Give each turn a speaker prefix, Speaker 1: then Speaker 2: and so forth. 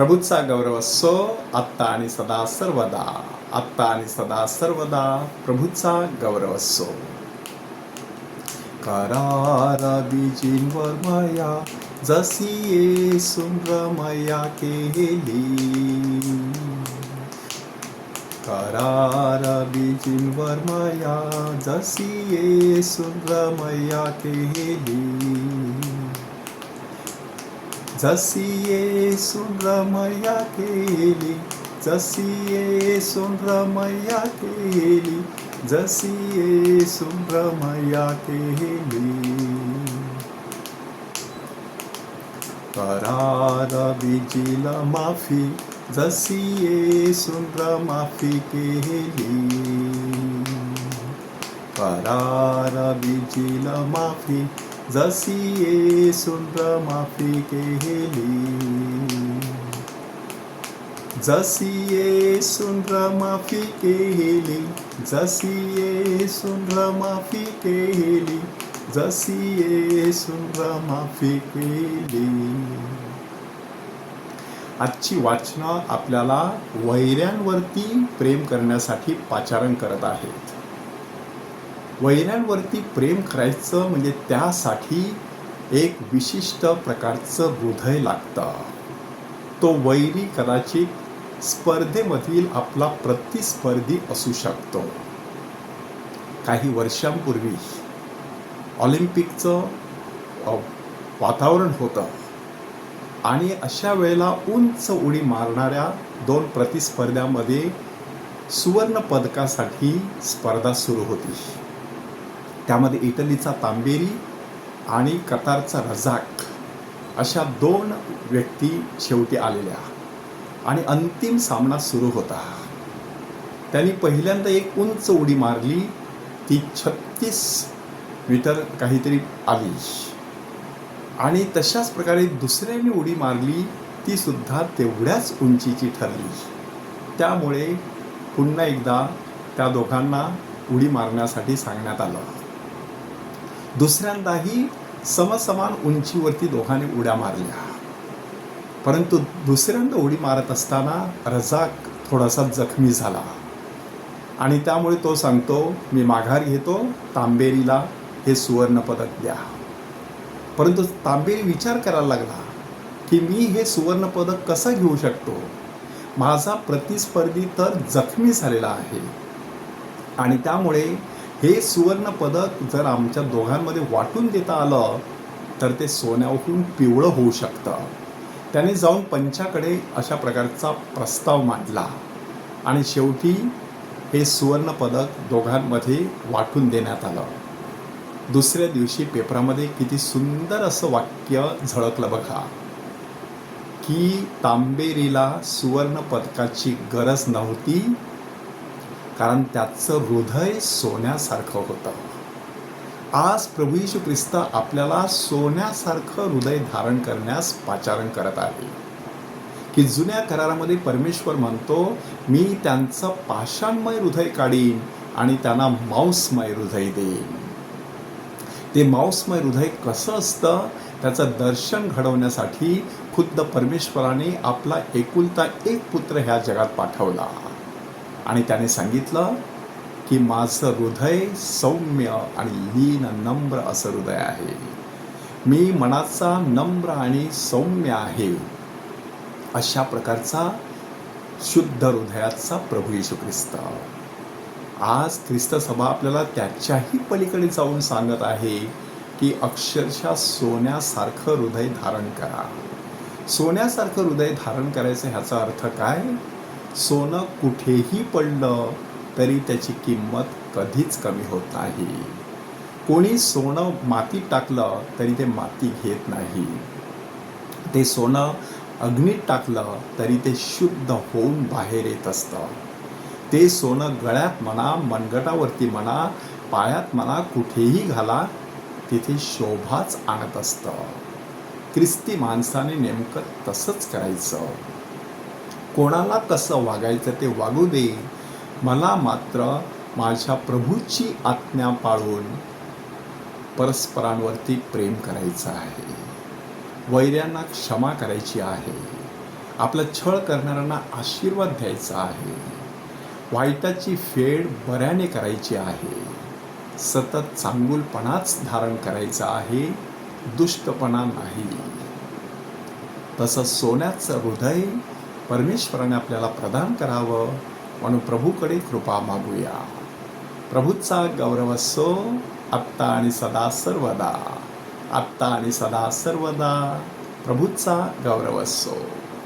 Speaker 1: प्रभूचा गौरव असो आत्ता आणि सदा सर्वदा. आत्ता आणि सदा सर्वदा प्रभूचा गौरव असो. करार बीजींवर माया जशी येसून रमया केली. करार बीजींवर माया जशी येसून रमया केली. जशी येसून रमया केली. जशी येसून रमया केली. जशी येसून रमया केली. करार बीजीला माफी जशी येसून माफी केली. करार बीजीला माफी जशी येसून माफी केली. जशी येसून माफी केली. जशी येसून माफी केली. जशी येसून माफी केली. आजची वाचनं आपल्याला वैऱ्यांवरती प्रेम करण्यासाठी पाचारण करत आहेत. वैऱ्यांवरती प्रेम करायचं म्हणजे त्यासाठी एक विशिष्ट प्रकारचं हृदय लागतं. तो वैरी कदाचित स्पर्धेमधील आपला प्रतिस्पर्धी असू शकतो. काही वर्षांपूर्वी ऑलिम्पिकचं वातावरण होतं आणि अशा वेळेला उंच उडी मारणाऱ्या दोन प्रतिस्पर्ध्यामध्ये सुवर्ण पदकासाठी स्पर्धा सुरू होती. त्यामध्ये इटलीचा तांबेरी आणि कतारचा रझाक अशा दोन व्यक्ती शेवटी आलेल्या आणि अंतिम सामना सुरू होता. त्यांनी पहिल्यांदा एक उंच उडी मारली. ती 36 मीटर काहीतरी आली आणि तशाच प्रकारे दुसऱ्याने उडी मारली. ती सुद्धा तेवढ्याच उंचीची ठरली. त्यामुळे पुन्हा एकदा त्या दोघांना उडी मारण्यासाठी सांगण्यात आलं. दुसऱ्यांदाही समसमान उंचीवरती दोघांनी उड्या मारल्या. परंतु दुसऱ्यांदा उडी मारत असताना रझाक थोडासा जखमी झाला आणि त्यामुळे तो सांगतो, मी माघार घेतो, तांबेरीला हे सुवर्ण पदक द्या. परंतु तांबेरी विचार करायला लागला की मी हे सुवर्ण पदक कसं घेऊ शकतो. माझा प्रतिस्पर्धी तर जखमी झालेला आहे आणि त्यामुळे हे सुवर्ण पदक जर आमच्या दोघांमध्ये वाटून देता आलं तर ते सोन्याहून पिवळं होऊ शकतं. त्याने जाऊन पंचाकडे अशा प्रकारचा प्रस्ताव मांडला आणि शेवटी हे सुवर्ण पदक दोघांमध्ये वाटून देण्यात आलं. दुसऱ्या दिवशी पेपरामध्ये किती सुंदर असं वाक्य झळकलं बघा की तांबेरीला सुवर्ण पदकाची गरज नव्हती कारण त्याचं हृदय सोन्यासारखं होतं. आज प्रभू येशू ख्रिस्त आपल्याला सोन्यासारखं हृदय धारण करण्यास पाचारण करत आहे की जुन्या करारामध्ये परमेश्वर म्हणतो, मी त्यांचं पाषाणमय हृदय काढीन आणि त्यांना मांसमय हृदय देईन. ते मांसमय हृदय कसं असतं त्याचं दर्शन घडवण्यासाठी खुद्द परमेश्वराने आपला एकुलता एक पुत्र ह्या जगात पाठवला आणि त्याने सांगितलं की माझं हृदय सौम्य आणि लीन नम्र असं हृदय आहे. मी मनाचा नम्र आणि सौम्य आहे. अशा प्रकारचा शुद्ध हृदयाचा प्रभू येशू ख्रिस्त. आज ख्रिस्त सभा आपल्याला त्याच्याही पलीकडे जाऊन सांगत आहे की अक्षरशः सोन्यासारखं हृदय धारण करा. सोन्यासारखं हृदय धारण करायचं ह्याचा अर्थ काय? सोनं कुठेही पडलं तरी त्याची किंमत कधीच कमी होत नाही. कोणी सोनं मातीत टाकलं तरी ते माती घेत नाही. ते सोनं अग्नीत टाकलं तरी ते शुद्ध होऊन बाहेर येत असतं. ते सोनं गळ्यात म्हणा, मनगटावरती म्हणा, पायात म्हणा, कुठेही घाला, तिथे शोभाच आणत असतं. ख्रिस्ती माणसाने नेमकं तसंच करायचं. कोणाला कसं वागायचं ते वागू दे, मला मात्र माझ्या प्रभूची आज्ञा पाळून परस्परांवरती प्रेम करायचं आहे. वैऱ्यांना क्षमा करायची आहे आपला छळ करणाऱ्यांना आशीर्वाद द्यायचा आहे. वाईटाची फेड बऱ्याने करायची आहे. सतत चांगुलपणाच धारण करायचा आहे, दुष्टपणा नाही. तसं सोन्याचं हृदय परमेश्वराने आपल्याला प्रदान करावं म्हणून प्रभूकडे कृपा मागूया. प्रभूचा गौरव असो आत्ता आणि सदा सर्वदा. आत्ता आणि सदा सर्वदा प्रभूचा गौरव असो.